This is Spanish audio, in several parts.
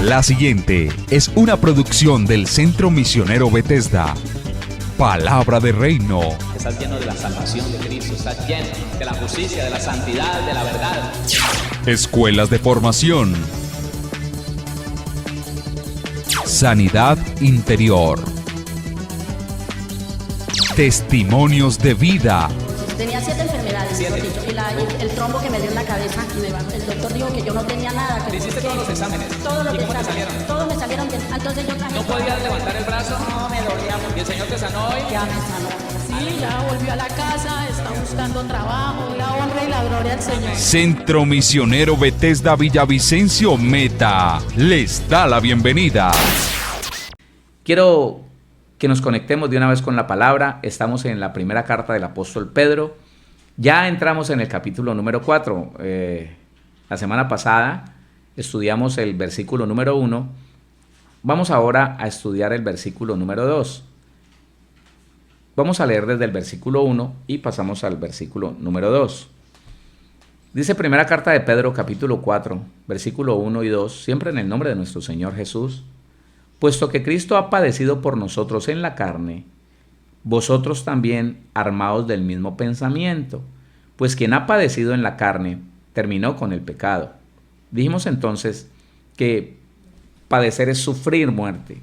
La siguiente es una producción del Centro Misionero Bethesda. Palabra de Reino. Estás lleno de la salvación de Cristo, estás lleno de la justicia, de la santidad, de la verdad. Escuelas de formación. Sanidad interior. Testimonios de vida. Tenía 7 enfermedades, mejor dicho, y el trombo que me dio en la cabeza, el doctor dijo que yo no tenía nada. ¿Te hiciste todos los exámenes? Todos los ¿Y cómo te exámenes, salieron? todos me salieron bien. Entonces yo traje... ¿No podías levantar el brazo? No, me dolía mucho. ¿Y el Señor te sanó hoy? Ya me sanó. Sí, ya volvió a la casa, está buscando trabajo, la honra y la gloria al Señor. Centro Misionero Bethesda Villavicencio Meta les da la bienvenida. Quiero que nos conectemos de una vez con la palabra. Estamos en la primera carta del apóstol Pedro. Ya entramos en el capítulo número 4. La semana pasada estudiamos el versículo número 1. Vamos ahora a estudiar el versículo número 2. Vamos a leer desde el versículo 1 y pasamos al versículo número 2. Dice primera carta de Pedro, capítulo 4, versículo 1 y 2, siempre en el nombre de nuestro Señor Jesús. Puesto que Cristo ha padecido por nosotros en la carne, vosotros también armaos del mismo pensamiento, pues quien ha padecido en la carne terminó con el pecado. Dijimos entonces que padecer es sufrir muerte.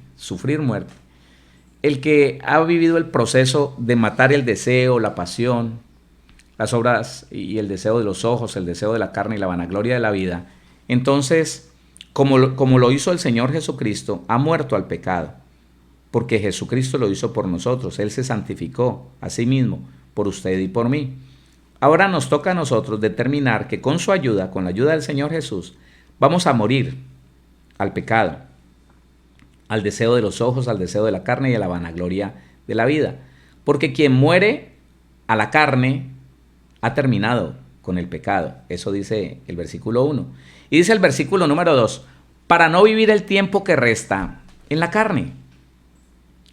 El que ha vivido el proceso de matar el deseo, la pasión, las obras y el deseo de los ojos, el deseo de la carne y la vanagloria de la vida, entonces, como lo hizo el Señor Jesucristo, ha muerto al pecado, porque Jesucristo lo hizo por nosotros. Él se santificó a sí mismo, por usted y por mí. Ahora nos toca a nosotros determinar que con su ayuda, con la ayuda del Señor Jesús, vamos a morir al pecado, al deseo de los ojos, al deseo de la carne y a la vanagloria de la vida. Porque quien muere a la carne ha terminado con el pecado. Eso dice el versículo 1. Y dice el versículo número 2, para no vivir el tiempo que resta en la carne,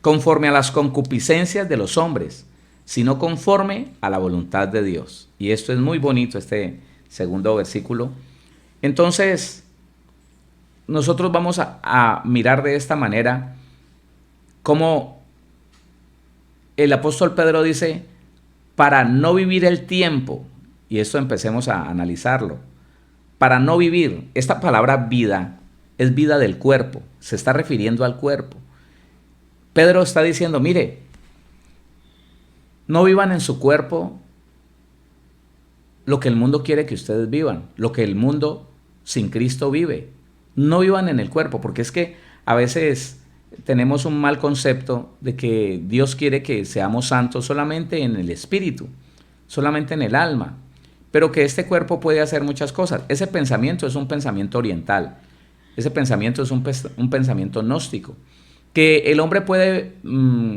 conforme a las concupiscencias de los hombres, sino conforme a la voluntad de Dios. Y esto es muy bonito, este segundo versículo. Entonces, nosotros vamos a mirar de esta manera cómo el apóstol Pedro dice, para no vivir el tiempo, y esto empecemos a analizarlo, para no vivir, esta palabra vida es vida del cuerpo, se está refiriendo al cuerpo. Pedro está diciendo, mire, no vivan en su cuerpo lo que el mundo quiere que ustedes vivan, lo que el mundo sin Cristo vive. No vivan en el cuerpo, porque es que a veces tenemos un mal concepto de que Dios quiere que seamos santos solamente en el espíritu, solamente en el alma, pero que este cuerpo puede hacer muchas cosas. Ese pensamiento es un pensamiento oriental, ese pensamiento es un pensamiento gnóstico, que el hombre puede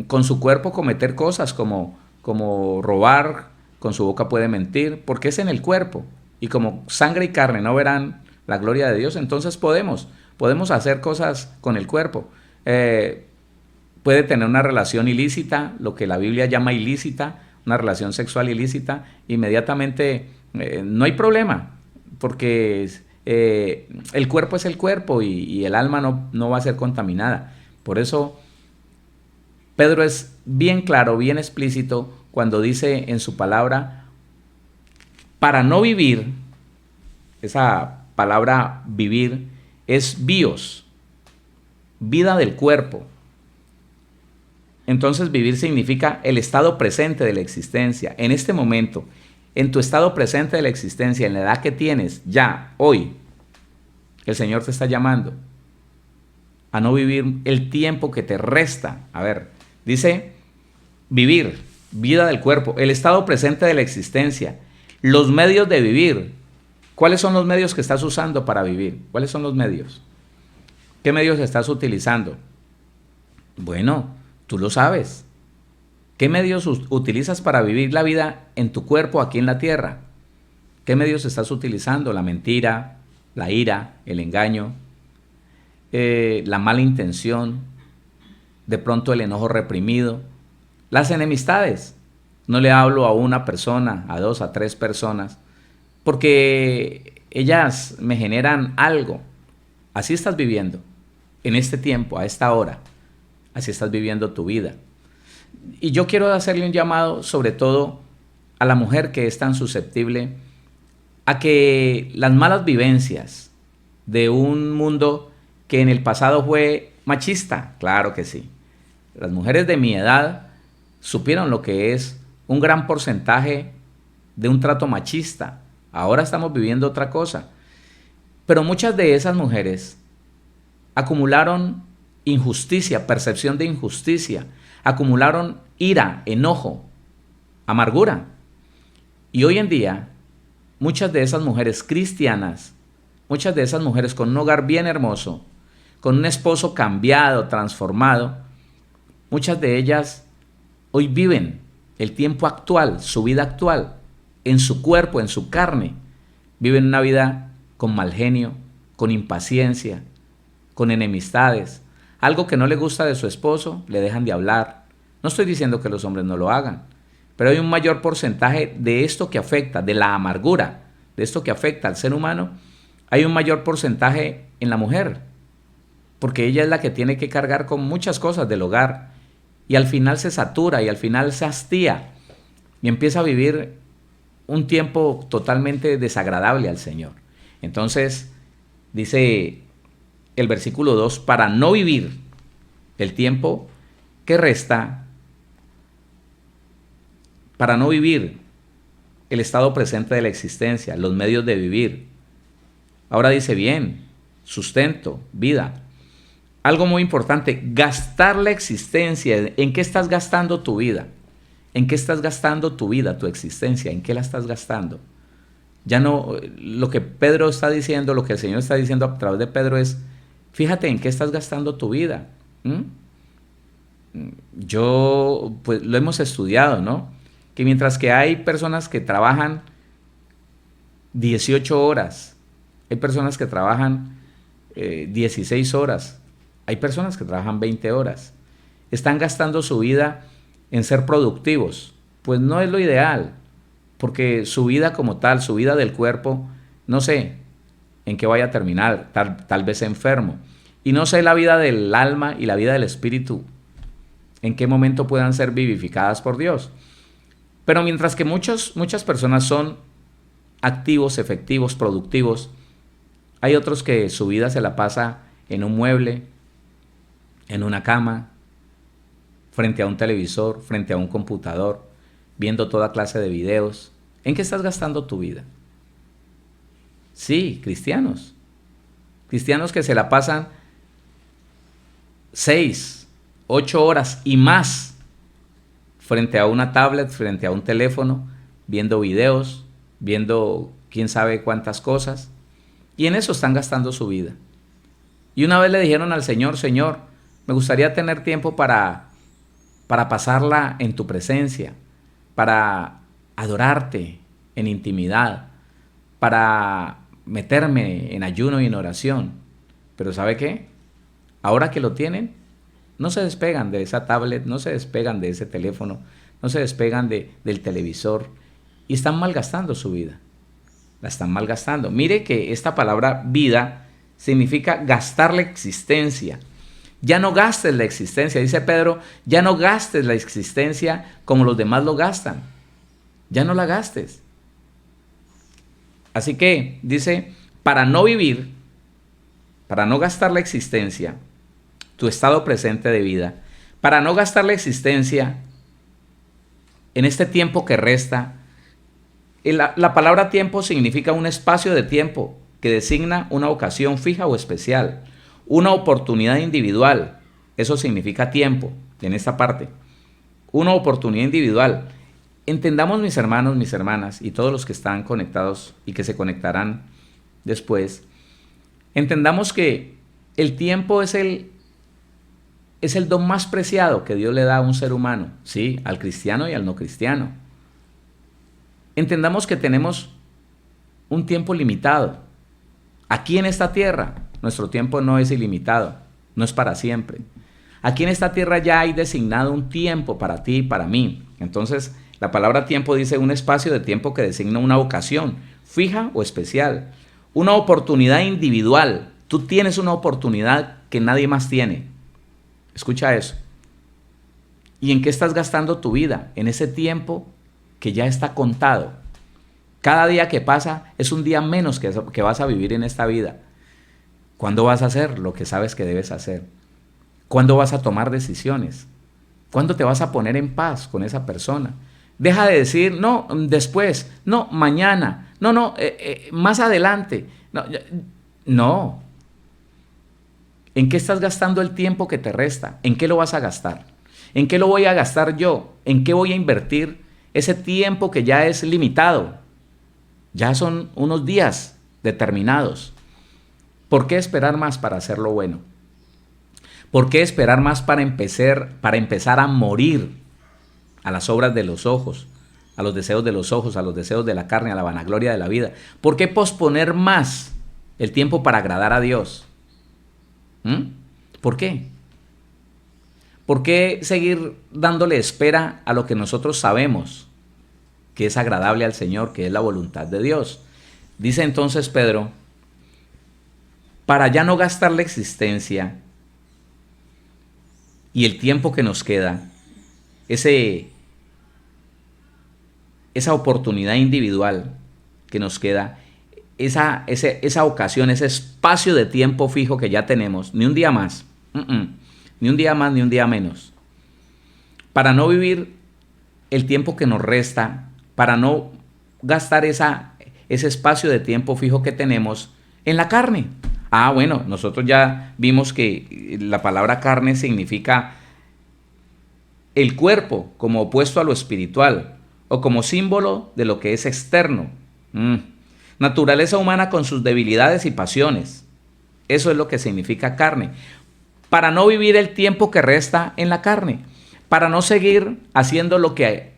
con su cuerpo cometer cosas como robar, con su boca puede mentir, porque es en el cuerpo, y como sangre y carne no verán la gloria de Dios, entonces podemos hacer cosas con el cuerpo. Puede tener una relación ilícita, lo que la Biblia llama ilícita, una relación sexual ilícita, inmediatamente no hay problema, porque el cuerpo es el cuerpo y el alma no va a ser contaminada. Por eso Pedro es bien claro, bien explícito cuando dice en su palabra, para no vivir, esa palabra vivir es bios, vida del cuerpo. Entonces vivir significa el estado presente de la existencia. En este momento, en tu estado presente de la existencia, en la edad que tienes, ya, hoy, el Señor te está llamando a no vivir el tiempo que te resta. A ver, dice vivir, vida del cuerpo, el estado presente de la existencia, los medios de vivir. ¿Cuáles son los medios que estás usando para vivir? ¿Cuáles son los medios? ¿Qué medios estás utilizando? Bueno, tú lo sabes. ¿Qué medios utilizas para vivir la vida en tu cuerpo aquí en la tierra? ¿Qué medios estás utilizando? La mentira, la ira, el engaño, la mala intención, de pronto el enojo reprimido, las enemistades. No le hablo a una persona, a 2, a 3 personas, porque ellas me generan algo. Así estás viviendo. en este tiempo, a esta hora, así estás viviendo tu vida. Y yo quiero hacerle un llamado sobre todo a la mujer que es tan susceptible a que las malas vivencias de un mundo que en el pasado fue machista, claro que sí. Las mujeres de mi edad supieron lo que es un gran porcentaje de un trato machista. Ahora estamos viviendo otra cosa. Pero muchas de esas mujeres acumularon injusticia, percepción de injusticia, acumularon ira, enojo, amargura. Y hoy en día, muchas de esas mujeres cristianas, muchas de esas mujeres con un hogar bien hermoso, con un esposo cambiado, transformado, muchas de ellas hoy viven el tiempo actual, su vida actual, en su cuerpo, en su carne. Viven una vida con mal genio, con impaciencia, con enemistades. Algo que no le gusta de su esposo, le dejan de hablar. No estoy diciendo que los hombres no lo hagan, pero hay un mayor porcentaje de esto que afecta, de la amargura, de esto que afecta al ser humano, hay un mayor porcentaje en la mujer, porque ella es la que tiene que cargar con muchas cosas del hogar y al final se satura y al final se hastía y empieza a vivir un tiempo totalmente desagradable al Señor. Entonces, dice el versículo 2, para no vivir el tiempo que resta, para no vivir el estado presente de la existencia, los medios de vivir. Ahora dice bien, sustento, vida. Algo muy importante, gastar la existencia. ¿En qué estás gastando tu vida? ¿En qué estás gastando tu vida, tu existencia? ¿En qué la estás gastando? Ya no, lo que Pedro está diciendo, lo que el Señor está diciendo a través de Pedro es, fíjate en qué estás gastando tu vida. Yo, pues lo hemos estudiado, ¿no? Que mientras que hay personas que trabajan 18 horas, hay personas que trabajan 16 horas, hay personas que trabajan 20 horas, están gastando su vida en ser productivos. Pues no es lo ideal, porque su vida como tal, su vida del cuerpo, no sé en qué vaya a terminar, tal vez enfermo. Y no sé la vida del alma y la vida del espíritu, en qué momento puedan ser vivificadas por Dios. Pero mientras que muchas personas son activos, efectivos, productivos, hay otros que su vida se la pasa en un mueble, en una cama, frente a un televisor, frente a un computador, viendo toda clase de videos. ¿En qué estás gastando tu vida? Sí, cristianos. Cristianos que se la pasan 6, 8 horas y más frente a una tablet, frente a un teléfono, viendo videos, viendo quién sabe cuántas cosas. Y en eso están gastando su vida. Y una vez le dijeron al Señor, Señor, me gustaría tener tiempo para pasarla en tu presencia, para adorarte en intimidad, para meterme en ayuno y en oración. Pero ¿sabe qué? Ahora que lo tienen, no se despegan de esa tablet, no se despegan de ese teléfono, no se despegan del televisor y están malgastando su vida. La están malgastando. Mire que esta palabra vida significa gastar la existencia. Ya no gastes la existencia, dice Pedro, ya no gastes la existencia como los demás lo gastan. Ya no la gastes. Así que dice, para no vivir, para no gastar la existencia, tu estado presente de vida, para no gastar la existencia en este tiempo que resta. La palabra tiempo significa un espacio de tiempo que designa una ocasión fija o especial, una oportunidad individual. Eso significa tiempo en esta parte, una oportunidad individual. Entendamos, mis hermanos, mis hermanas y todos los que están conectados y que se conectarán después, entendamos que el tiempo es el don más preciado que Dios le da a un ser humano, sí, al cristiano y al no cristiano. Entendamos que tenemos un tiempo limitado. Aquí en esta tierra, nuestro tiempo no es ilimitado, no es para siempre. Aquí en esta tierra ya hay designado un tiempo para ti y para mí. Entonces, la palabra tiempo dice un espacio de tiempo que designa una ocasión, fija o especial. Una oportunidad individual. Tú tienes una oportunidad que nadie más tiene. Escucha eso. ¿Y en qué estás gastando tu vida? En ese tiempo que ya está contado. Cada día que pasa es un día menos que vas a vivir en esta vida. ¿Cuándo vas a hacer lo que sabes que debes hacer? ¿Cuándo vas a tomar decisiones? ¿Cuándo te vas a poner en paz con esa persona? Deja de decir, no, después, no, mañana, no, más adelante. No. ¿En qué estás gastando el tiempo que te resta? ¿En qué lo vas a gastar? ¿En qué lo voy a gastar yo? ¿En qué voy a invertir ese tiempo que ya es limitado? Ya son unos días determinados. ¿Por qué esperar más para hacer lo bueno? ¿Por qué esperar más para empezar a morir a las obras de los ojos, a los deseos de los ojos, a los deseos de la carne, a la vanagloria de la vida? ¿Por qué posponer más el tiempo para agradar a Dios? ¿Por qué? ¿Por qué seguir dándole espera a lo que nosotros sabemos que es agradable al Señor, que es la voluntad de Dios? Dice entonces Pedro, para ya no gastar la existencia y el tiempo que nos queda, esa oportunidad individual que nos queda, esa ocasión, ese espacio de tiempo fijo que ya tenemos, ni un día más, ni un día más, ni un día menos, para no vivir el tiempo que nos resta, para no gastar ese espacio de tiempo fijo que tenemos en la carne. Bueno, nosotros ya vimos que la palabra carne significa el cuerpo como opuesto a lo espiritual o como símbolo de lo que es externo. Naturaleza humana con sus debilidades y pasiones. Eso es lo que significa carne. Para no vivir el tiempo que resta en la carne, para no seguir haciendo lo que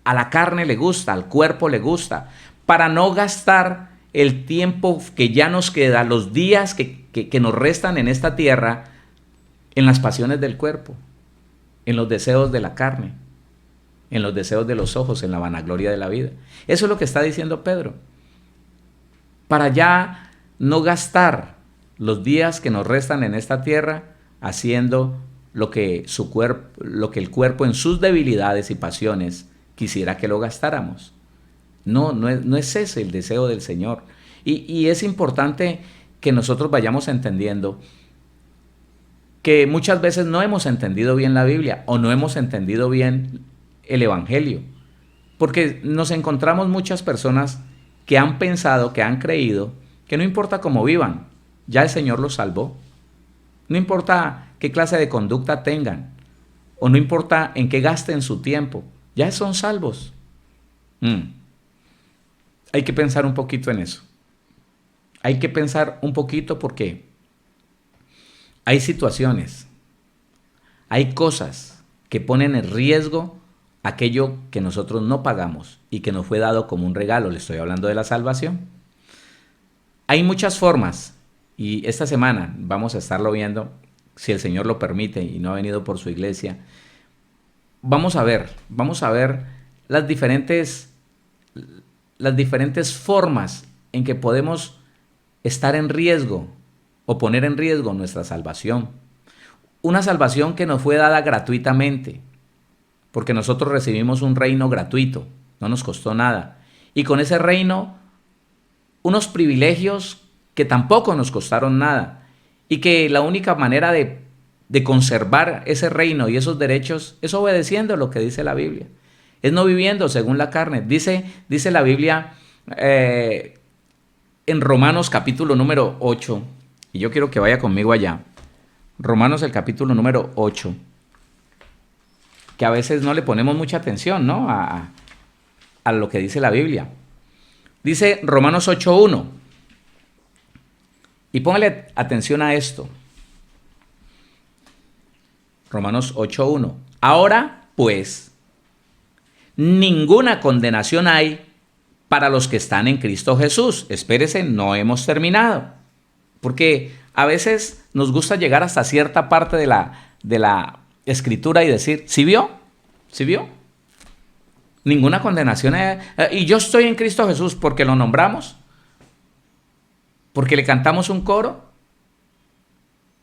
a la carne le gusta, al cuerpo le gusta, para no gastar el tiempo que ya nos queda, los días que nos restan en esta tierra, en las pasiones del cuerpo, en los deseos de la carne, en los deseos de los ojos, en la vanagloria de la vida. Eso es lo que está diciendo Pedro. Para ya no gastar los días que nos restan en esta tierra haciendo lo que el cuerpo en sus debilidades y pasiones quisiera que lo gastáramos. No es ese el deseo del Señor. Y es importante que nosotros vayamos entendiendo que muchas veces no hemos entendido bien la Biblia o no hemos entendido bien el Evangelio. Porque nos encontramos muchas personas que han pensado, que han creído, que no importa cómo vivan, ya el Señor los salvó. No importa qué clase de conducta tengan, o no importa en qué gasten su tiempo, ya son salvos. Hay que pensar un poquito en eso. Hay que pensar un poquito porque hay situaciones, hay cosas que ponen en riesgo aquello que nosotros no pagamos y que nos fue dado como un regalo. Le estoy hablando de la salvación. Hay muchas formas y esta semana vamos a estarlo viendo, si el Señor lo permite y no ha venido por su iglesia. Vamos a ver las diferentes formas en que podemos estar en riesgo o poner en riesgo nuestra salvación. Una salvación que nos fue dada gratuitamente, porque nosotros recibimos un reino gratuito, no nos costó nada. Y con ese reino, unos privilegios que tampoco nos costaron nada. Y que la única manera de conservar ese reino y esos derechos es obedeciendo lo que dice la Biblia. Es no viviendo según la carne. Dice la Biblia en Romanos capítulo número 8, y yo quiero que vaya conmigo allá. Romanos el capítulo número 8, que a veces no le ponemos mucha atención, ¿no? a lo que dice la Biblia. Dice Romanos 8:1, y póngale atención a esto. Romanos 8:1. Ahora, pues, ninguna condenación hay para los que están en Cristo Jesús. Espérese, no hemos terminado. Porque a veces nos gusta llegar hasta cierta parte de la Escritura y decir, ¿sí vio? ¿Sí vio? Ninguna condenación hay. Y yo estoy en Cristo Jesús porque lo nombramos, porque le cantamos un coro.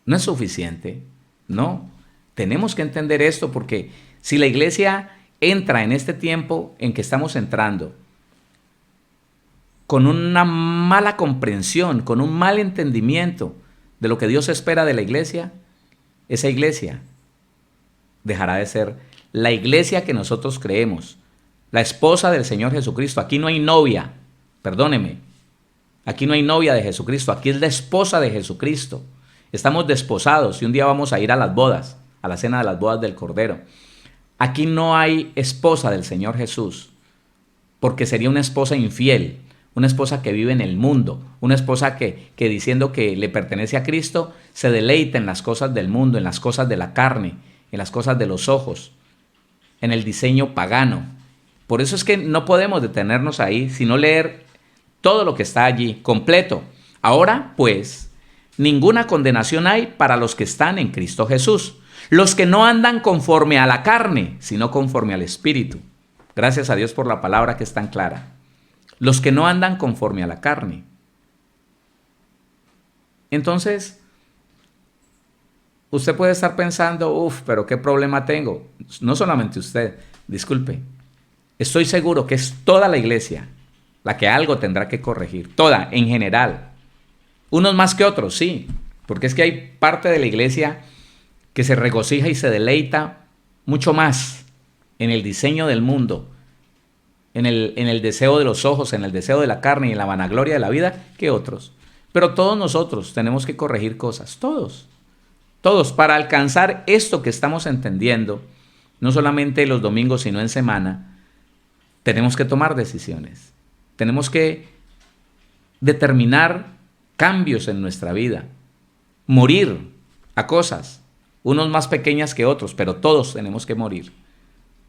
no es suficiente. No, tenemos que entender esto, porque si la iglesia entra en este tiempo en que estamos entrando con una mala comprensión, con un mal entendimiento de lo que Dios espera de la iglesia, esa iglesia dejará de ser la iglesia que nosotros creemos, la esposa del Señor Jesucristo. Aquí no hay novia, perdóneme, aquí no hay novia de Jesucristo, aquí es la esposa de Jesucristo. Estamos desposados y un día vamos a ir a las bodas, a la cena de las bodas del Cordero. Aquí no hay esposa del Señor Jesús, porque sería una esposa infiel, una esposa que vive en el mundo, una esposa que diciendo que le pertenece a Cristo, se deleita en las cosas del mundo, en las cosas de la carne, en las cosas de los ojos, en el diseño pagano. Por eso es que no podemos detenernos ahí, sino leer todo lo que está allí, completo. Ahora, pues, ninguna condenación hay para los que están en Cristo Jesús, los que no andan conforme a la carne, sino conforme al Espíritu. Gracias a Dios por la palabra que es tan clara. Los que no andan conforme a la carne. Entonces, usted puede estar pensando, pero ¿qué problema tengo? No solamente usted, disculpe. Estoy seguro que es toda la iglesia la que algo tendrá que corregir. Toda, en general. Unos más que otros, sí. Porque es que hay parte de la iglesia que se regocija y se deleita mucho más en el diseño del mundo, en el deseo de los ojos, en el deseo de la carne y en la vanagloria de la vida que otros. Pero todos nosotros tenemos que corregir cosas, todos, para alcanzar esto que estamos entendiendo, no solamente los domingos, sino en semana. Tenemos que tomar decisiones, tenemos que determinar cambios en nuestra vida, morir a cosas, unos más pequeñas que otros, pero todos tenemos que morir.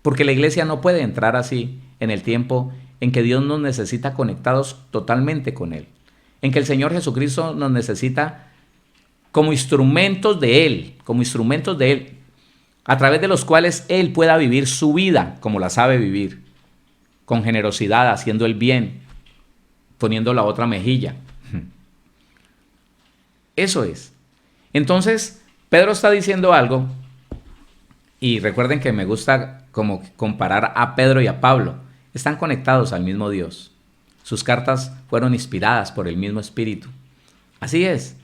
Porque la iglesia no puede entrar así en el tiempo en que Dios nos necesita conectados totalmente con Él. En que el Señor Jesucristo nos necesita como instrumentos de Él, a través de los cuales Él pueda vivir su vida como la sabe vivir, con generosidad, haciendo el bien, poniendo la otra mejilla. Eso es. Entonces, Pedro está diciendo algo. Y recuerden que me gusta como comparar a Pedro y a Pablo. Están conectados al mismo Dios. Sus cartas fueron inspiradas por el mismo Espíritu. Así es.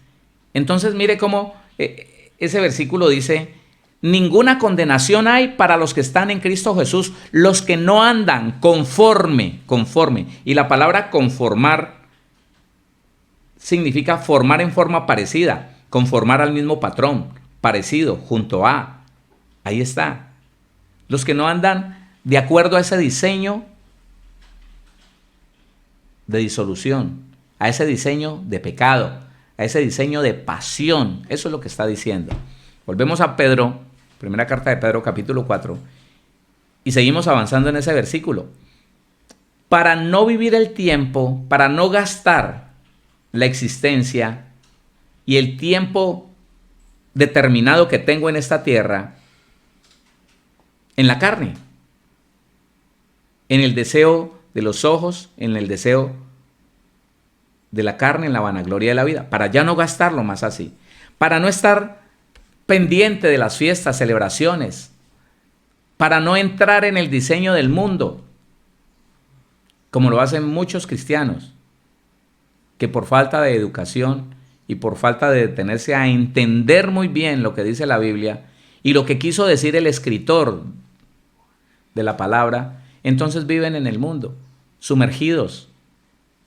Entonces mire cómo ese versículo dice, ninguna condenación hay para los que están en Cristo Jesús, los que no andan conforme. Y la palabra conformar significa formar en forma parecida, conformar al mismo patrón, parecido, junto a. Ahí está. Los que no andan de acuerdo a ese diseño de disolución, a ese diseño de pecado, a ese diseño de pasión. Eso es lo que está diciendo. Volvemos a Pedro, primera carta de Pedro, capítulo 4, y seguimos avanzando en ese versículo. Para no vivir el tiempo, para no gastar la existencia y el tiempo determinado que tengo en esta tierra, en la carne, en el deseo de los ojos, en el deseo de la carne, en la vanagloria de la vida, para ya no gastarlo más así, para no estar pendiente de las fiestas, celebraciones, para no entrar en el diseño del mundo, como lo hacen muchos cristianos, que por falta de educación y por falta de detenerse a entender muy bien lo que dice la Biblia y lo que quiso decir el escritor de la palabra, entonces viven en el mundo, sumergidos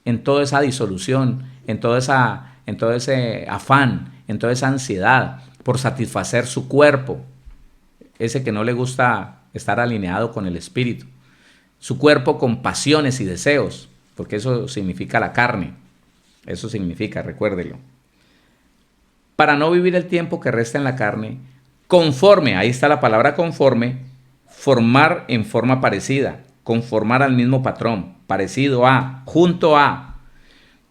en toda esa disolución, en todo ese afán, en toda esa ansiedad por satisfacer su cuerpo, ese que no le gusta estar alineado con el Espíritu, su cuerpo con pasiones y deseos, porque eso significa la carne, eso significa, recuérdelo. Para no vivir el tiempo que resta en la carne, conforme, ahí está la palabra conforme, formar en forma parecida, conformar al mismo patrón, parecido a, junto a,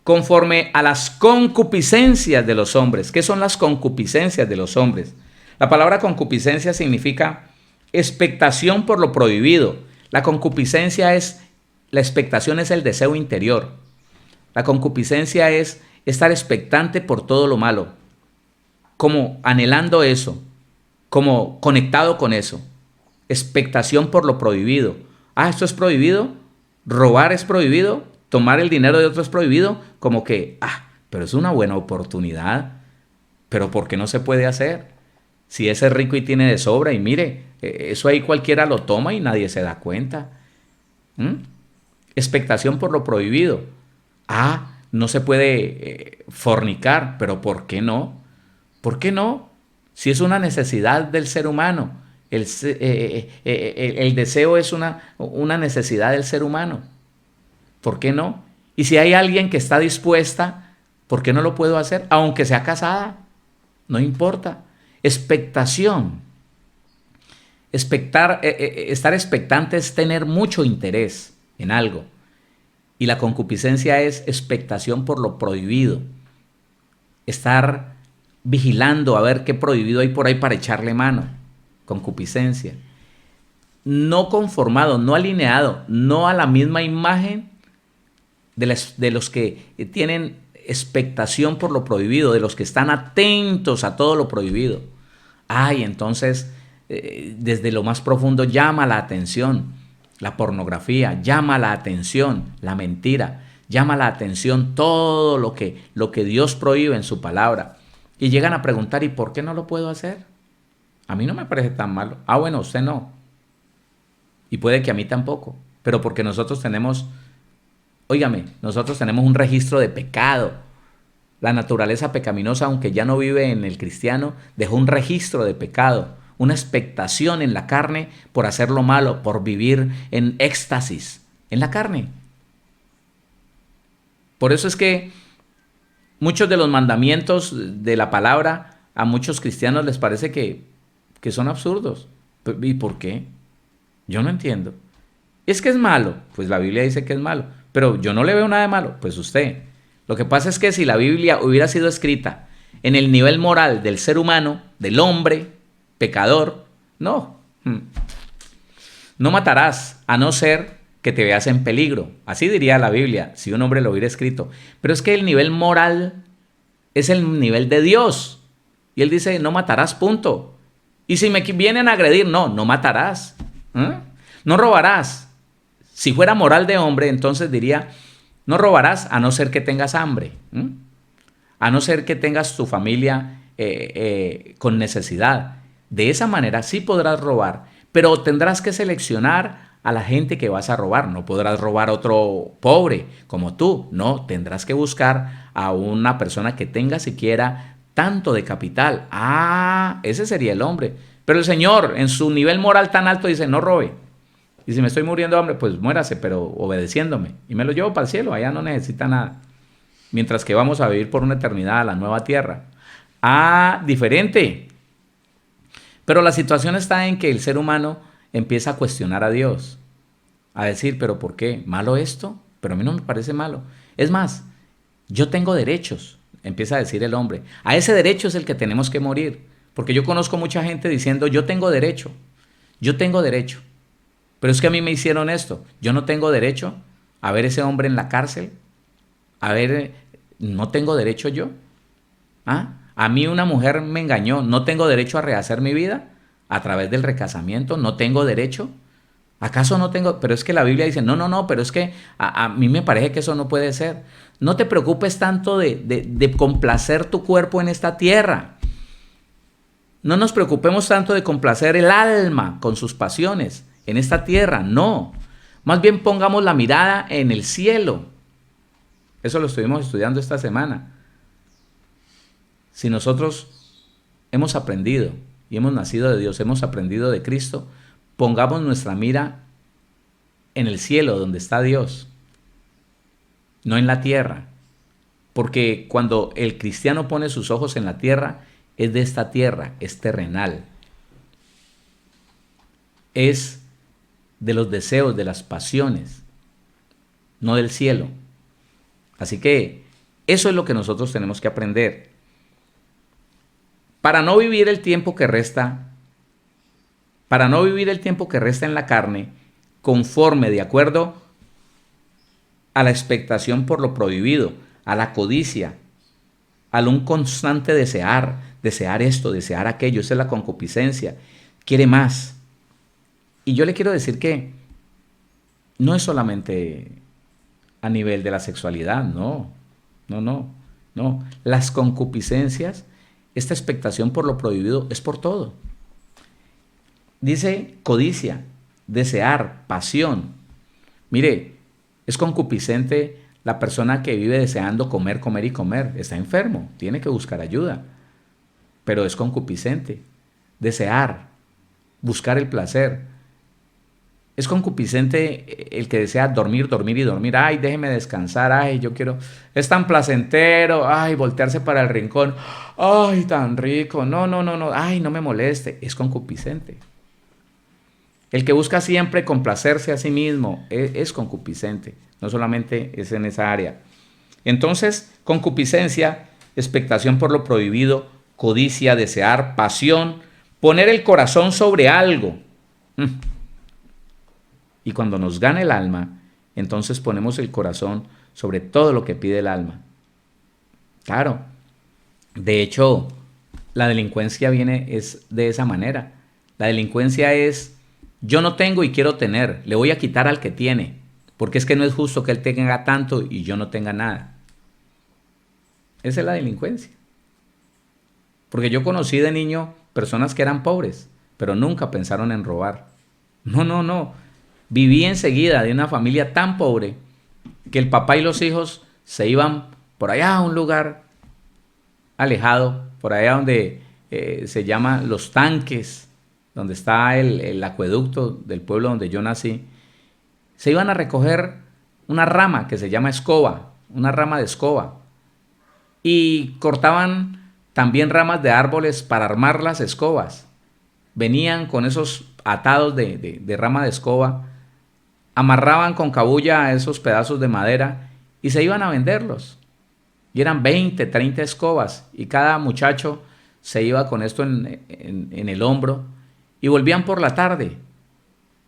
conforme a las concupiscencias de los hombres. ¿Qué son las concupiscencias de los hombres? La palabra concupiscencia significa expectación por lo prohibido. La concupiscencia la expectación es el deseo interior. La concupiscencia es estar expectante por todo lo malo. como anhelando eso, como conectado con eso. Expectación por lo prohibido. Ah, esto es prohibido, robar es prohibido, tomar el dinero de otro es prohibido, como que, pero es una buena oportunidad, pero ¿por qué no se puede hacer? Si ese es rico y tiene de sobra, y mire, eso ahí cualquiera lo toma y nadie se da cuenta. Expectación por lo prohibido. No se puede fornicar, pero ¿por qué no? ¿Por qué no? Si es una necesidad del ser humano, el deseo es una necesidad del ser humano. ¿Por qué no? Y si hay alguien que está dispuesta, ¿por qué no lo puedo hacer? Aunque sea casada, no importa. Expectación. Estar expectante es tener mucho interés en algo. Y la concupiscencia es expectación por lo prohibido. Estar vigilando a ver qué prohibido hay por ahí para echarle mano. Concupiscencia. No conformado, no alineado, no a la misma imagen de los que tienen expectación por lo prohibido, de los que están atentos a todo lo prohibido. Entonces, desde lo más profundo llama la atención la pornografía, llama la atención la mentira, llama la atención todo lo que Dios prohíbe en su palabra. Y llegan a preguntar, ¿y por qué no lo puedo hacer? A mí no me parece tan malo. Bueno, usted no. Y puede que a mí tampoco. Pero porque nosotros tenemos un registro de pecado. La naturaleza pecaminosa, aunque ya no vive en el cristiano, dejó un registro de pecado, una expectación en la carne por hacer lo malo, por vivir en éxtasis en la carne. Por eso es que muchos de los mandamientos de la palabra a muchos cristianos les parece que son absurdos. ¿Y por qué? Yo no entiendo. Es que es malo. Pues la Biblia dice que es malo. Pero yo no le veo nada de malo. Pues usted. Lo que pasa es que si la Biblia hubiera sido escrita en el nivel moral del ser humano, del hombre, pecador, no. No matarás, a no ser que te veas en peligro. Así diría la Biblia, si un hombre lo hubiera escrito. Pero es que el nivel moral es el nivel de Dios. Y Él dice, no matarás, punto. Y si me vienen a agredir, no matarás. No robarás. Si fuera moral de hombre, entonces diría, no robarás a no ser que tengas hambre. A no ser que tengas tu familia con necesidad. De esa manera sí podrás robar, pero tendrás que seleccionar a la gente que vas a robar. No podrás robar a otro pobre como tú. No, tendrás que buscar a una persona que tenga siquiera tanto de capital. Ese sería el hombre. Pero el Señor, en su nivel moral tan alto, dice, no robe. Y si me estoy muriendo de hambre, pues muérase, pero obedeciéndome. Y me lo llevo para el cielo, allá no necesita nada. Mientras que vamos a vivir por una eternidad a la nueva tierra. Diferente. Pero la situación está en que el ser humano empieza a cuestionar a Dios. A decir, ¿pero por qué? ¿Malo esto? Pero a mí no me parece malo. Es más, yo tengo derechos, empieza a decir el hombre. A ese derecho es el que tenemos que morir. Porque yo conozco mucha gente diciendo, yo tengo derecho. Pero es que a mí me hicieron esto. Yo no tengo derecho a ver ese hombre en la cárcel. ¿No tengo derecho yo? A mí una mujer me engañó. ¿No tengo derecho a rehacer mi vida a través del recasamiento? ¿No tengo derecho? ¿Acaso no tengo? Pero es que la Biblia dice, no, pero es que a mí me parece que eso no puede ser. No te preocupes tanto de complacer tu cuerpo en esta tierra. No nos preocupemos tanto de complacer el alma con sus pasiones en esta tierra, no. Más bien pongamos la mirada en el cielo. Eso lo estuvimos estudiando esta semana. Si nosotros hemos aprendido y hemos nacido de Dios, hemos aprendido de Cristo, pongamos nuestra mira en el cielo donde está Dios, no en la tierra. Porque cuando el cristiano pone sus ojos en la tierra, es de esta tierra, es terrenal. Es de los deseos, de las pasiones, no del cielo. Así que eso es lo que nosotros tenemos que aprender. Para no vivir el tiempo que resta en la carne, conforme, de acuerdo a la expectación por lo prohibido, a la codicia, al un constante desear esto, desear aquello. Esa es la concupiscencia. Quiere más. Y yo le quiero decir que no es solamente a nivel de la sexualidad, no. Las concupiscencias, esta expectación por lo prohibido es por todo. Dice codicia, desear, pasión. Mire, es concupiscente la persona que vive deseando comer, comer y comer. Está enfermo, tiene que buscar ayuda. Pero es concupiscente. Desear, buscar el placer. Es concupiscente el que desea dormir, dormir y dormir. Ay, déjeme descansar. Ay, yo quiero. Es tan placentero. Ay, voltearse para el rincón. Ay, tan rico. No. Ay, no me moleste. Es concupiscente. El que busca siempre complacerse a sí mismo es concupiscente. No solamente es en esa área. Entonces, concupiscencia, expectación por lo prohibido, codicia, desear, pasión, poner el corazón sobre algo. Y cuando nos gana el alma, entonces ponemos el corazón sobre todo lo que pide el alma. Claro. De hecho, la delincuencia es de esa manera. La delincuencia es: yo no tengo y quiero tener, le voy a quitar al que tiene, porque es que no es justo que él tenga tanto y yo no tenga nada. Esa es la delincuencia. Porque yo conocí de niño personas que eran pobres, pero nunca pensaron en robar. No. Viví enseguida de una familia tan pobre que el papá y los hijos se iban por allá a un lugar alejado, por allá donde se llama Los Tanques, donde está el acueducto del pueblo donde yo nací. Se iban a recoger una rama que se llama escoba, una rama de escoba, y cortaban también ramas de árboles para armar las escobas. Venían con esos atados de rama de escoba, amarraban con cabulla a esos pedazos de madera y se iban a venderlos. Y eran 20, 30 escobas, y cada muchacho se iba con esto en el hombro, y volvían por la tarde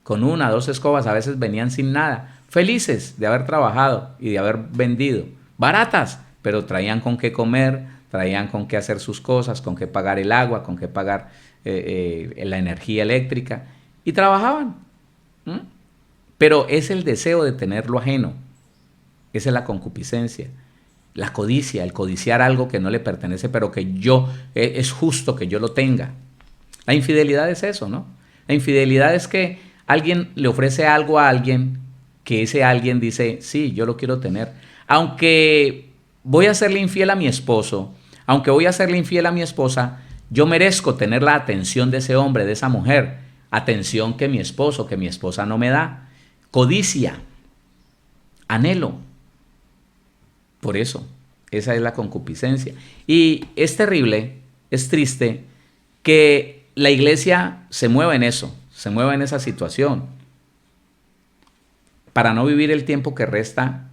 con 1 o 2 escobas. A veces venían sin nada, felices de haber trabajado y de haber vendido, baratas, pero traían con qué comer, traían con qué hacer sus cosas, con qué pagar el agua, con qué pagar la energía eléctrica, y trabajaban. Pero es el deseo de tener lo ajeno. Esa es la concupiscencia. La codicia, el codiciar algo que no le pertenece, pero que es justo que yo lo tenga. La infidelidad es eso, ¿no? La infidelidad es que alguien le ofrece algo a alguien, que ese alguien dice: sí, yo lo quiero tener. Aunque voy a serle infiel a mi esposo, aunque voy a serle infiel a mi esposa, yo merezco tener la atención de ese hombre, de esa mujer. Atención que mi esposo, que mi esposa no me da. Codicia, anhelo. Por eso, esa es la concupiscencia. Y es terrible, es triste que la iglesia se mueva en eso, se mueva en esa situación, para no vivir el tiempo que resta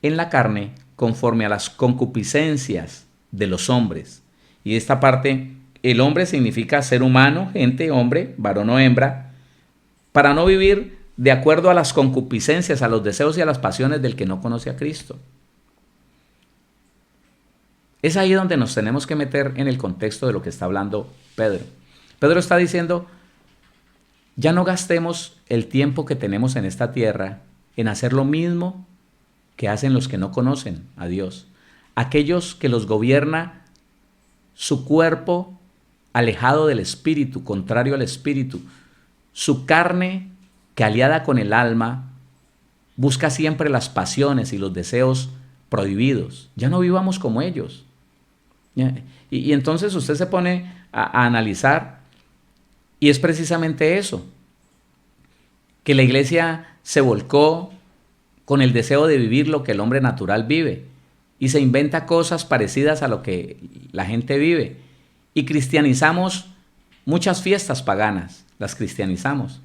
en la carne conforme a las concupiscencias de los hombres. Y esta parte, el hombre significa ser humano, gente, hombre, varón o hembra, para no vivir de acuerdo a las concupiscencias, a los deseos y a las pasiones del que no conoce a Cristo. Es ahí donde nos tenemos que meter en el contexto de lo que está hablando Pedro. Pedro está diciendo: ya no gastemos el tiempo que tenemos en esta tierra en hacer lo mismo que hacen los que no conocen a Dios. Aquellos que los gobierna su cuerpo alejado del espíritu, contrario al espíritu. Su carne, que aliada con el alma, busca siempre las pasiones y los deseos prohibidos. Ya no vivamos como ellos. Y entonces usted se pone a analizar, y es precisamente eso, que la iglesia se volcó con el deseo de vivir lo que el hombre natural vive, y se inventa cosas parecidas a lo que la gente vive, y cristianizamos muchas fiestas paganas, las cristianizamos.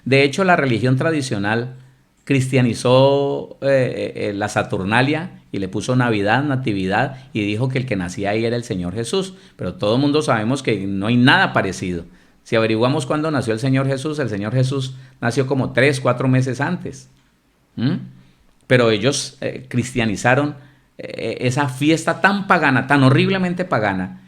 De hecho, la religión tradicional cristianizó la Saturnalia y le puso Navidad, Natividad, y dijo que el que nacía ahí era el Señor Jesús. Pero todo el mundo sabemos que no hay nada parecido. Si averiguamos cuándo nació el Señor Jesús nació como 3, 4 meses antes. Pero ellos cristianizaron esa fiesta tan pagana, tan horriblemente pagana.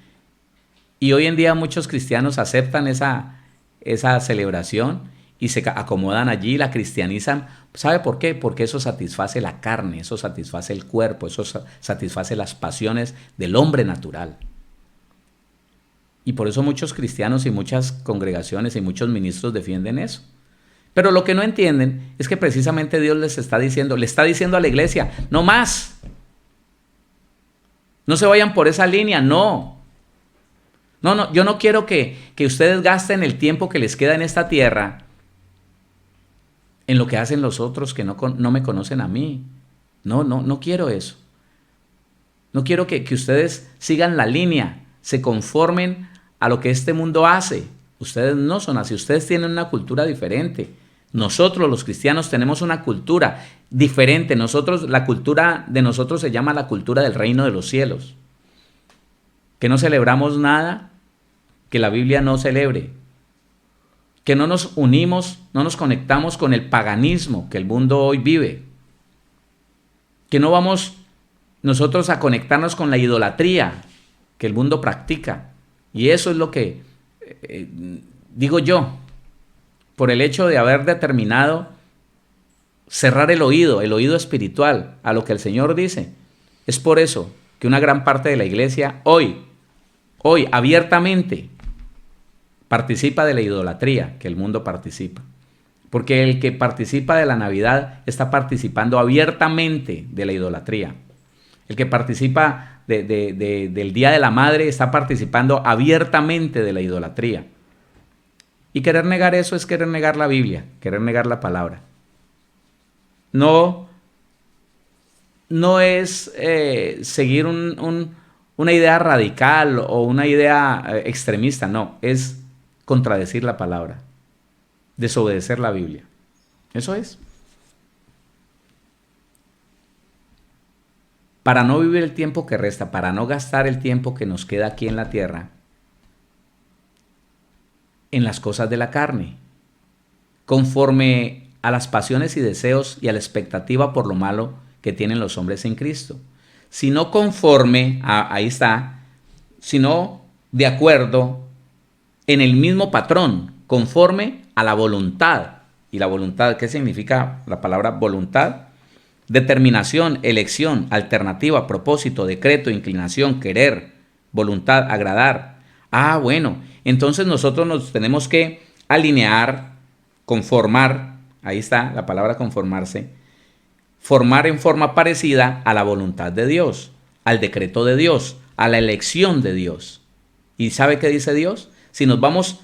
Y hoy en día muchos cristianos aceptan esa celebración y se acomodan allí, la cristianizan. ¿Sabe por qué? Porque eso satisface la carne, eso satisface el cuerpo, eso satisface las pasiones del hombre natural. Y por eso muchos cristianos y muchas congregaciones y muchos ministros defienden eso. Pero lo que no entienden es que precisamente Dios le está diciendo a la iglesia, no más. No se vayan por esa línea, no. No, yo no quiero que ustedes gasten el tiempo que les queda en esta tierra en lo que hacen los otros que no me conocen a mí. No quiero eso. No quiero que ustedes sigan la línea, se conformen a lo que este mundo hace. Ustedes no son así, ustedes tienen una cultura diferente. Nosotros los cristianos tenemos una cultura diferente. La cultura de nosotros se llama la cultura del reino de los cielos. Que no celebramos nada que la Biblia no celebre. Que no nos unimos, no nos conectamos con el paganismo que el mundo hoy vive. Que no vamos nosotros a conectarnos con la idolatría que el mundo practica. Y eso es lo que digo yo, por el hecho de haber determinado cerrar el oído espiritual a lo que el Señor dice. Es por eso que una gran parte de la iglesia hoy abiertamente participa de la idolatría que el mundo participa. Porque el que participa de la Navidad está participando abiertamente de la idolatría. El que participa del Día de la Madre está participando abiertamente de la idolatría. Y querer negar eso es querer negar la Biblia, querer negar la palabra. No es seguir una idea radical o una idea extremista, no, es contradecir la palabra, desobedecer la Biblia. Eso es. Para no vivir el tiempo que resta, para no gastar el tiempo que nos queda aquí en la tierra, en las cosas de la carne, conforme a las pasiones y deseos y a la expectativa por lo malo que tienen los hombres en Cristo, sino conforme, ahí está, sino de acuerdo en el mismo patrón, conforme a la voluntad. ¿Y la voluntad qué significa la palabra voluntad? Determinación, elección, alternativa, propósito, decreto, inclinación, querer, voluntad, agradar. Bueno, entonces nosotros nos tenemos que alinear, conformar, ahí está la palabra conformarse, formar en forma parecida a la voluntad de Dios, al decreto de Dios, a la elección de Dios. ¿Y sabe qué dice Dios? Si nos vamos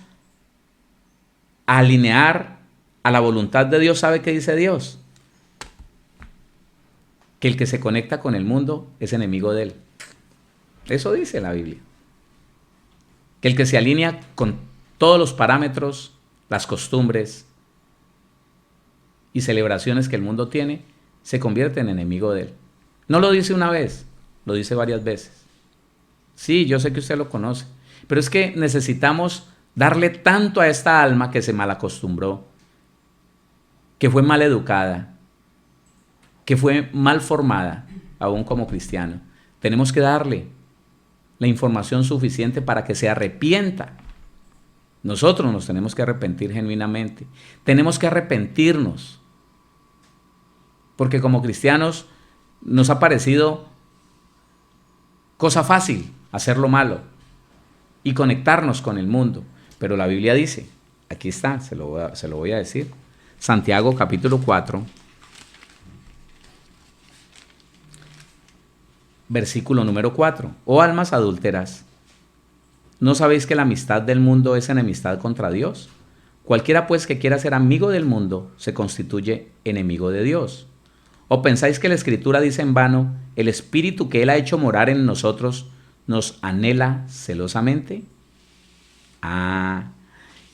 a alinear a la voluntad de Dios, ¿sabe qué dice Dios? Que el que se conecta con el mundo es enemigo de él. Eso dice la Biblia. Que el que se alinea con todos los parámetros, las costumbres y celebraciones que el mundo tiene, se convierte en enemigo de él. No lo dice una vez, lo dice varias veces. Sí, yo sé que usted lo conoce, pero es que necesitamos darle tanto a esta alma que se malacostumbró, que fue mal educada, que fue mal formada, aún como cristiano. Tenemos que darle la información suficiente para que se arrepienta. Nosotros nos tenemos que arrepentir genuinamente. Tenemos que arrepentirnos. Porque como cristianos nos ha parecido cosa fácil hacer lo malo y conectarnos con el mundo. Pero la Biblia dice, aquí está, se lo voy a decir. Santiago capítulo 4. Versículo número 4. Oh almas adúlteras, ¿no sabéis que la amistad del mundo es enemistad contra Dios? Cualquiera pues que quiera ser amigo del mundo se constituye enemigo de Dios. ¿O pensáis que la Escritura dice en vano, el Espíritu que Él ha hecho morar en nosotros nos anhela celosamente?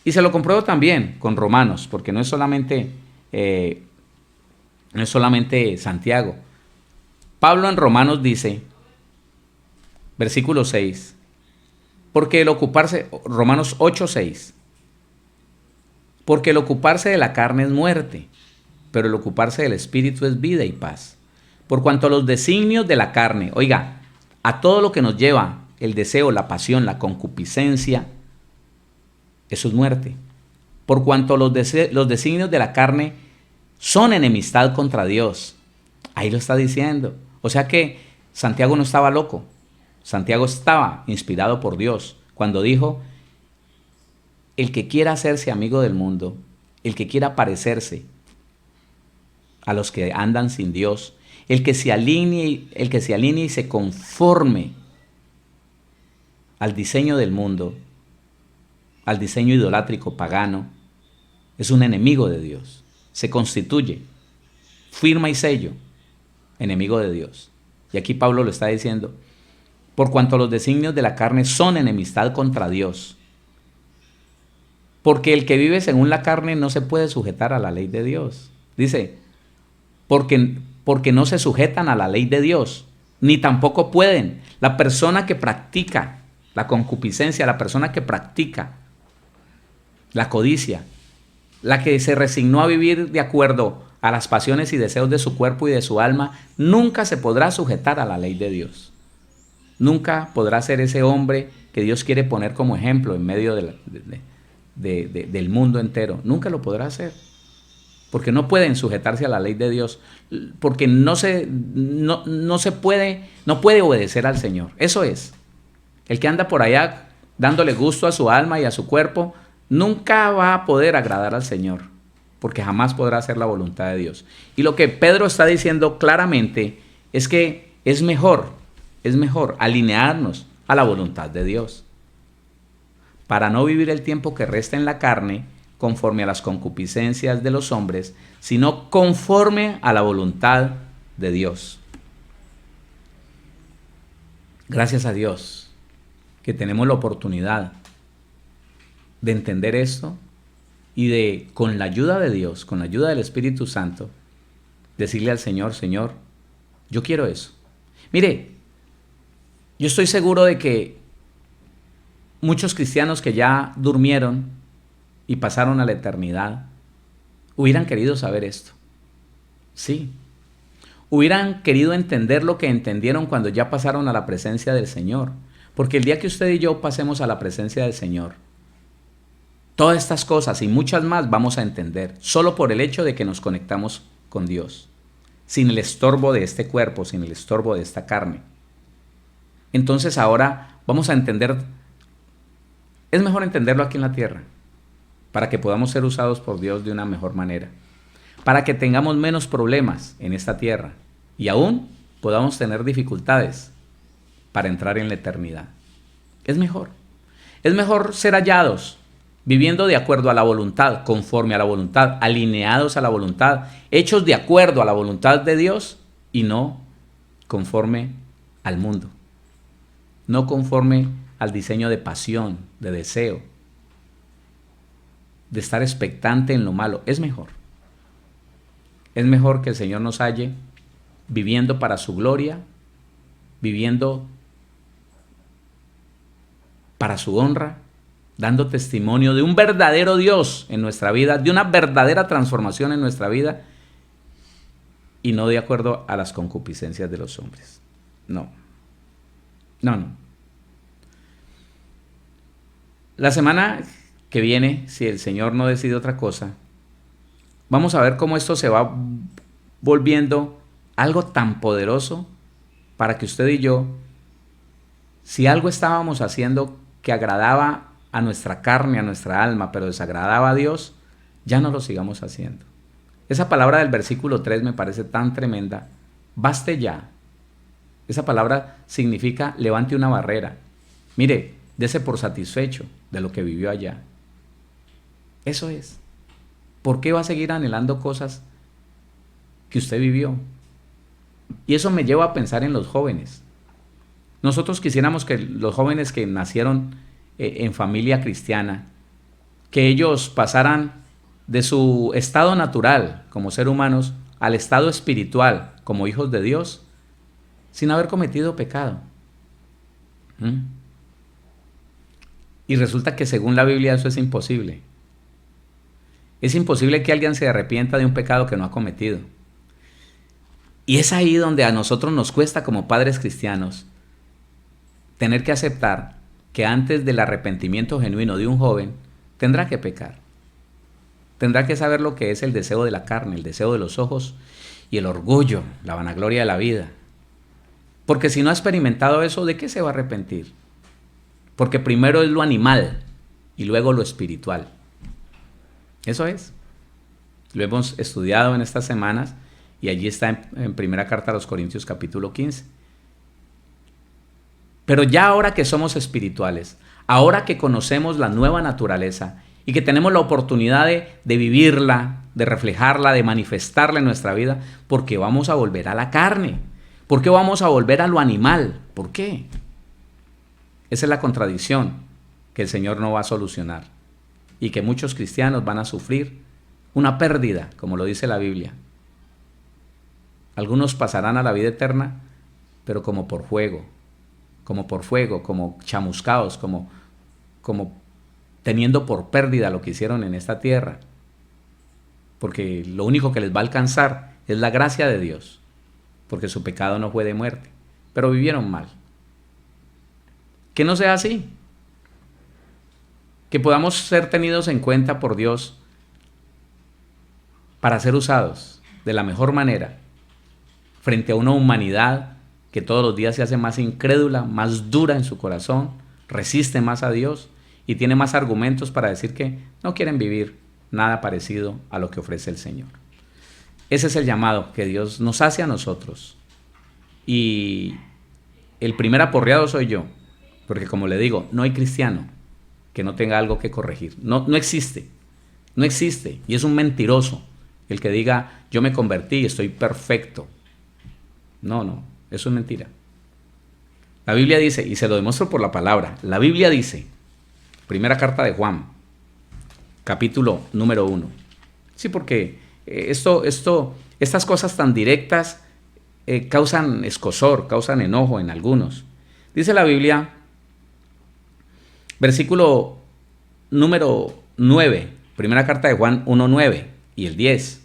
Y se lo compruebo también con Romanos, porque no es solamente Santiago. Pablo en Romanos dice, versículo 6, porque el ocuparse, Romanos 8:6, porque el ocuparse de la carne es muerte, pero el ocuparse del Espíritu es vida y paz. Por cuanto a los designios de la carne, oiga, a todo lo que nos lleva el deseo, la pasión, la concupiscencia, eso es muerte. Por cuanto los designios de la carne son enemistad contra Dios. Ahí lo está diciendo. O sea que Santiago no estaba loco. Santiago estaba inspirado por Dios cuando dijo: el que quiera hacerse amigo del mundo, el que quiera parecerse a los que andan sin Dios, el que se alinee y se conforme al diseño del mundo, al diseño idolátrico pagano, es un enemigo de Dios. Se constituye, firma y sello, enemigo de Dios. Y aquí Pablo lo está diciendo: por cuanto los designios de la carne son enemistad contra Dios. Porque el que vive según la carne no se puede sujetar a la ley de Dios. Dice, porque no se sujetan a la ley de Dios, ni tampoco pueden. La persona que practica la concupiscencia, la persona que practica la codicia, la que se resignó a vivir de acuerdo a las pasiones y deseos de su cuerpo y de su alma, nunca se podrá sujetar a la ley de Dios. Nunca podrá ser ese hombre que Dios quiere poner como ejemplo en medio del mundo entero. Nunca lo podrá hacer. Porque no pueden sujetarse a la ley de Dios. Porque no puede obedecer al Señor. Eso es. El que anda por allá dándole gusto a su alma y a su cuerpo, nunca va a poder agradar al Señor. Porque jamás podrá hacer la voluntad de Dios. Y lo que Pedro está diciendo claramente es que es mejor alinearnos a la voluntad de Dios, para no vivir el tiempo que resta en la carne conforme a las concupiscencias de los hombres, sino conforme a la voluntad de Dios. Gracias a Dios que tenemos la oportunidad de entender esto y de, con la ayuda de Dios, con la ayuda del Espíritu Santo, decirle al Señor: Señor, yo quiero eso. Mire, yo estoy seguro de que muchos cristianos que ya durmieron y pasaron a la eternidad hubieran querido saber esto. Sí. Hubieran querido entender lo que entendieron cuando ya pasaron a la presencia del Señor. Porque el día que usted y yo pasemos a la presencia del Señor, todas estas cosas y muchas más vamos a entender, solo por el hecho de que nos conectamos con Dios, sin el estorbo de este cuerpo, sin el estorbo de esta carne. Entonces ahora vamos a entender, es mejor entenderlo aquí en la tierra, para que podamos ser usados por Dios de una mejor manera, para que tengamos menos problemas en esta tierra y aún podamos tener dificultades para entrar en la eternidad. Es mejor ser hallados viviendo de acuerdo a la voluntad, conforme a la voluntad, alineados a la voluntad, hechos de acuerdo a la voluntad de Dios y no conforme al mundo, no conforme al diseño de pasión, de deseo, de estar expectante en lo malo. Es mejor que el Señor nos halle viviendo para su gloria, viviendo para su honra, dando testimonio de un verdadero Dios en nuestra vida, de una verdadera transformación en nuestra vida, y no de acuerdo a las concupiscencias de los hombres. No. La semana que viene, si el Señor no decide otra cosa, vamos a ver cómo esto se va volviendo algo tan poderoso para que usted y yo, si algo estábamos haciendo que agradaba a nuestra carne, a nuestra alma, pero desagradaba a Dios, ya no lo sigamos haciendo. Esa palabra del versículo 3 me parece tan tremenda. Baste ya. Esa palabra significa levante una barrera. Mire, dese por satisfecho de lo que vivió allá. Eso es. ¿Por qué va a seguir anhelando cosas que usted vivió? Y eso me lleva a pensar en los jóvenes. Nosotros quisiéramos que los jóvenes que nacieron en familia cristiana, que ellos pasaran de su estado natural como ser humanos al estado espiritual como hijos de Dios, sin haber cometido pecado. Y resulta que según la Biblia eso es imposible. Es imposible que alguien se arrepienta de un pecado que no ha cometido. Y es ahí donde a nosotros nos cuesta como padres cristianos tener que aceptar que antes del arrepentimiento genuino de un joven tendrá que pecar. Tendrá que saber lo que es el deseo de la carne, el deseo de los ojos y el orgullo, la vanagloria de la vida. Porque si no ha experimentado eso, ¿de qué se va a arrepentir? Porque primero es lo animal y luego lo espiritual. Eso es. Lo hemos estudiado en estas semanas y allí está en primera carta a los Corintios capítulo 15. Pero ya ahora que somos espirituales, ahora que conocemos la nueva naturaleza y que tenemos la oportunidad de vivirla, de reflejarla, de manifestarla en nuestra vida, ¿por qué vamos a volver a la carne? ¿Por qué vamos a volver a lo animal? ¿Por qué? Esa es la contradicción que el Señor no va a solucionar y que muchos cristianos van a sufrir una pérdida, como lo dice la Biblia. Algunos pasarán a la vida eterna, pero como por fuego, como chamuscados, como teniendo por pérdida lo que hicieron en esta tierra. Porque lo único que les va a alcanzar es la gracia de Dios, porque su pecado no fue de muerte, pero vivieron mal. Que no sea así. Que podamos ser tenidos en cuenta por Dios para ser usados de la mejor manera frente a una humanidad que todos los días se hace más incrédula, más dura en su corazón, resiste más a Dios y tiene más argumentos para decir que no quieren vivir nada parecido a lo que ofrece el Señor. Ese es el llamado que Dios nos hace a nosotros. Y el primer aporreado soy yo, porque como le digo, no hay cristiano que no tenga algo que corregir. No existe. No existe. Y es un mentiroso el que diga, yo me convertí y estoy perfecto. No, eso es mentira. La Biblia dice, y se lo demuestro por la palabra, la Biblia dice, primera carta de Juan, capítulo número 1. Sí, porque estas cosas tan directas causan escozor, causan enojo en algunos. Dice la Biblia, versículo número 9, primera carta de Juan 1:9 y el 10.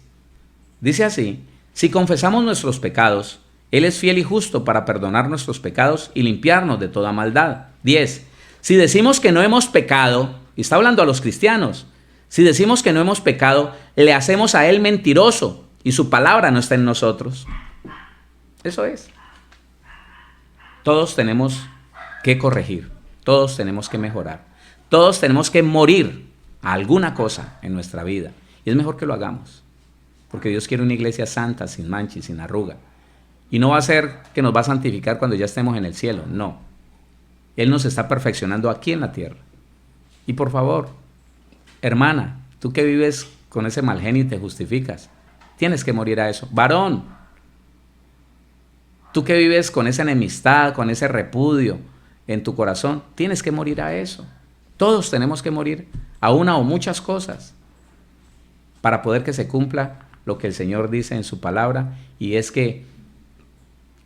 Dice así, si confesamos nuestros pecados, Él es fiel y justo para perdonar nuestros pecados y limpiarnos de toda maldad. 10. Si decimos que no hemos pecado, y está hablando a los cristianos, si decimos que no hemos pecado, le hacemos a Él mentiroso y su palabra no está en nosotros. Eso es. Todos tenemos que corregir, todos tenemos que mejorar, todos tenemos que morir a alguna cosa en nuestra vida. Y es mejor que lo hagamos, porque Dios quiere una iglesia santa, sin mancha y sin arruga. Y no va a ser que nos va a santificar cuando ya estemos en el cielo, no. Él nos está perfeccionando aquí en la tierra. Y por favor, hermana, tú que vives con ese mal genio y te justificas, tienes que morir a eso. Varón, tú que vives con esa enemistad, con ese repudio en tu corazón, tienes que morir a eso. Todos tenemos que morir a una o muchas cosas para poder que se cumpla lo que el Señor dice en su palabra, y es que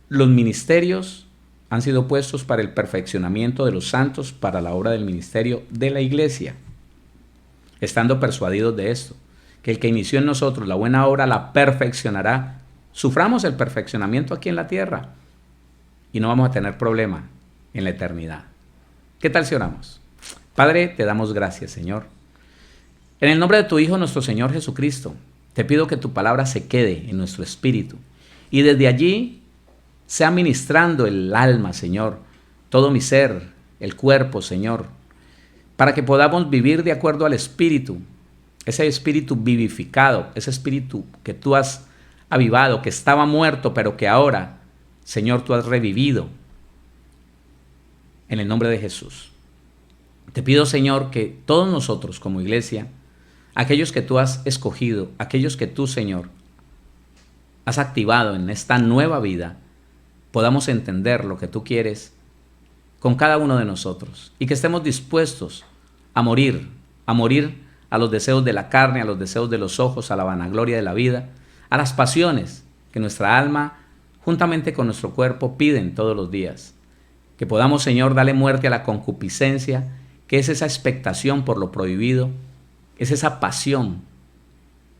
los ministerios han sido puestos para el perfeccionamiento de los santos, para la obra del ministerio de la iglesia, estando persuadidos de esto, que el que inició en nosotros la buena obra la perfeccionará. Suframos el perfeccionamiento aquí en la tierra y no vamos a tener problema en la eternidad. ¿Qué tal si oramos? Padre, te damos gracias, Señor. En el nombre de tu Hijo, nuestro Señor Jesucristo, te pido que tu palabra se quede en nuestro espíritu y desde allí sea ministrando el alma, Señor, todo mi ser, el cuerpo, Señor, para que podamos vivir de acuerdo al Espíritu, ese Espíritu vivificado, ese Espíritu que tú has avivado, que estaba muerto, pero que ahora, Señor, tú has revivido. En el nombre de Jesús. Te pido, Señor, que todos nosotros como iglesia, aquellos que tú has escogido, aquellos que tú, Señor, has activado en esta nueva vida, podamos entender lo que tú quieres con cada uno de nosotros y que estemos dispuestos a morir a los deseos de la carne, a los deseos de los ojos, a la vanagloria de la vida, a las pasiones que nuestra alma, juntamente con nuestro cuerpo, piden todos los días. Que podamos, Señor, darle muerte a la concupiscencia, que es esa expectación por lo prohibido, es esa pasión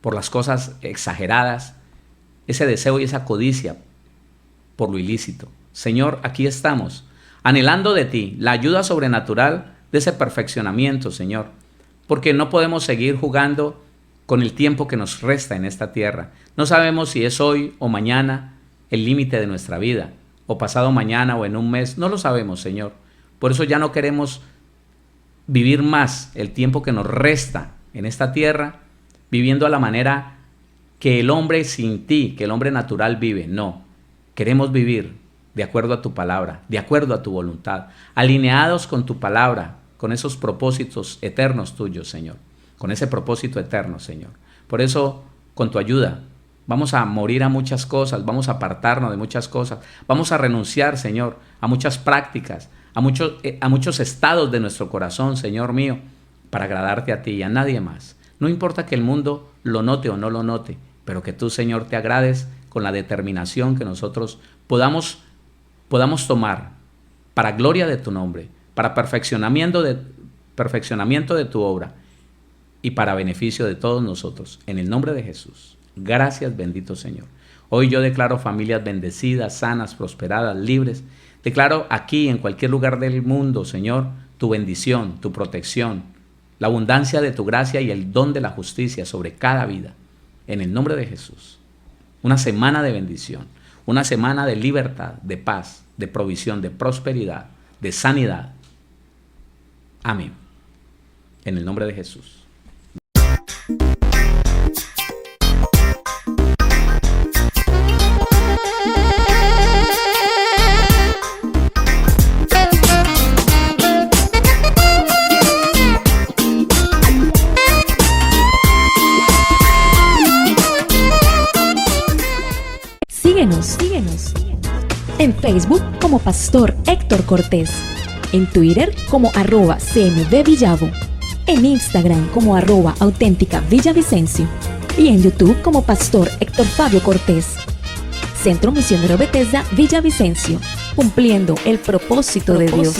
por las cosas exageradas, ese deseo y esa codicia por lo ilícito. Señor, aquí estamos, anhelando de ti la ayuda sobrenatural de ese perfeccionamiento, Señor, porque no podemos seguir jugando con el tiempo que nos resta en esta tierra. No sabemos si es hoy o mañana el límite de nuestra vida, o pasado mañana o en un mes, no lo sabemos, Señor. Por eso ya no queremos vivir más el tiempo que nos resta en esta tierra, viviendo a la manera que el hombre sin ti, que el hombre natural vive. No, queremos vivir de acuerdo a tu palabra, de acuerdo a tu voluntad, alineados con tu palabra, con esos propósitos eternos tuyos, Señor, con ese propósito eterno, Señor. Por eso, con tu ayuda, vamos a morir a muchas cosas, vamos a apartarnos de muchas cosas, vamos a renunciar, Señor, a muchas prácticas, a muchos estados de nuestro corazón, Señor mío, para agradarte a ti y a nadie más. No importa que el mundo lo note o no lo note, pero que tú, Señor, te agrades con la determinación que nosotros podamos tomar para gloria de tu nombre, para perfeccionamiento de tu obra y para beneficio de todos nosotros. En el nombre de Jesús. Gracias, bendito Señor. Hoy yo declaro familias bendecidas, sanas, prosperadas, libres. Declaro aquí, en cualquier lugar del mundo, Señor, tu bendición, tu protección, la abundancia de tu gracia y el don de la justicia sobre cada vida. En el nombre de Jesús. Una semana de bendición, una semana de libertad, de paz, de provisión, de prosperidad, de sanidad. Amén. En el nombre de Jesús. Síguenos en Facebook como Pastor Héctor Cortés, en Twitter como @CMVVillavo, en Instagram como @auténtica Villavicencio y en YouTube como Pastor Héctor Fabio Cortés. Centro Misionero Bethesda Villavicencio, cumpliendo el propósito de Dios.